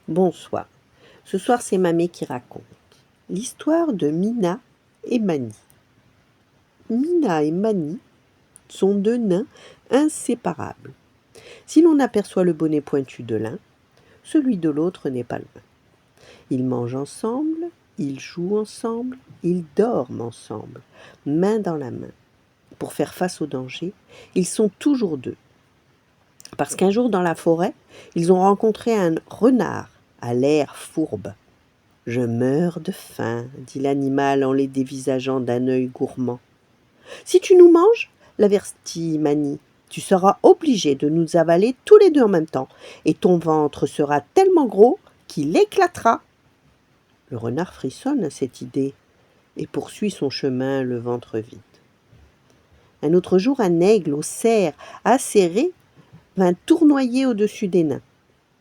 Bonsoir. Ce soir, c'est Mamé qui raconte l'histoire de Mina et Mani. Mina et Mani sont deux nains inséparables. Si l'on aperçoit le bonnet pointu de l'un, celui de l'autre n'est pas le même. Ils mangent ensemble, ils jouent ensemble, ils dorment ensemble, main dans la main. Pour faire face au danger, ils sont toujours deux. Parce qu'un jour dans la forêt, ils ont rencontré un renard à l'air fourbe. « Je meurs de faim, dit l'animal en les dévisageant d'un œil gourmand. « Si tu nous manges, l'avertit Mani, tu seras obligé de nous avaler tous les deux en même temps, et ton ventre sera tellement gros qu'il éclatera. » Le renard frissonne à cette idée et poursuit son chemin le ventre vide. Un autre jour, un aigle au cerf acéré vint tournoyer au-dessus des nains.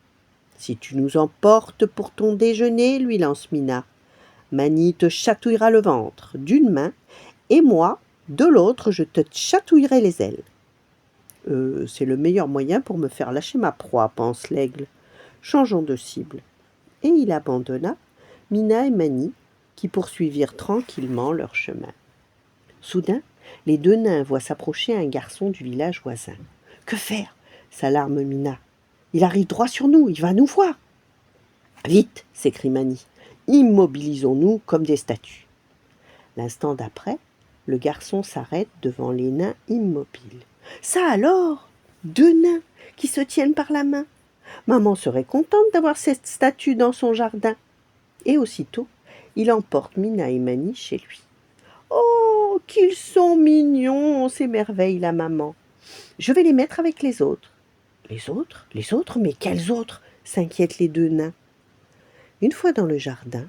« Si tu nous emportes pour ton déjeuner, lui lance Mina, Mani te chatouillera le ventre d'une main, et moi, de l'autre, je te chatouillerai les ailes. » C'est le meilleur moyen pour me faire lâcher ma proie, pense l'aigle. Changeons de cible. Et il abandonna Mina et Mani, qui poursuivirent tranquillement leur chemin. Soudain, les deux nains voient s'approcher un garçon du village voisin. « Que faire ?» s'alarme Mina. « Il arrive droit sur nous, il va nous voir. »« Vite !» s'écrie Mani. « Immobilisons-nous comme des statues. » L'instant d'après, le garçon s'arrête devant les nains immobiles. « Ça alors ! Deux nains qui se tiennent par la main. Maman serait contente d'avoir cette statue dans son jardin. » Et aussitôt, il emporte Mina et Mani chez lui. « Oh, qu'ils sont mignons !» s'émerveille la maman. « Je vais les mettre avec les autres. »« Les autres ? Les autres ? Mais quels autres ?» s'inquiètent les deux nains. Une fois dans le jardin,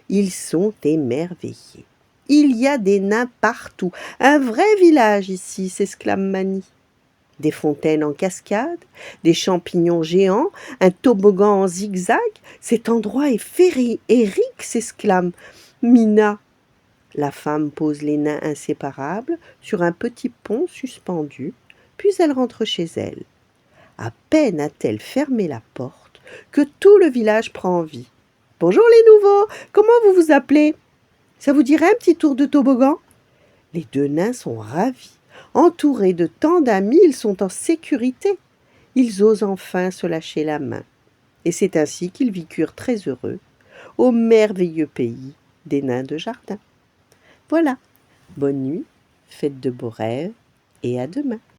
ils sont émerveillés. « Il y a des nains partout, un vrai village ici !» s'exclame Mani. « Des fontaines en cascade, des champignons géants, un toboggan en zigzag, cet endroit est féerique !» s'exclame Mina. La femme pose les nains inséparables sur un petit pont suspendu, puis elle rentre chez elle. À peine a-t-elle fermé la porte que tout le village prend vie. « Bonjour les nouveaux, comment vous vous appelez ? Ça vous dirait un petit tour de toboggan ?» Les deux nains sont ravis. Entourés de tant d'amis, ils sont en sécurité. Ils osent enfin se lâcher la main. Et c'est ainsi qu'ils vécurent très heureux au merveilleux pays des nains de jardin. Voilà, bonne nuit, faites de beaux rêves et à demain.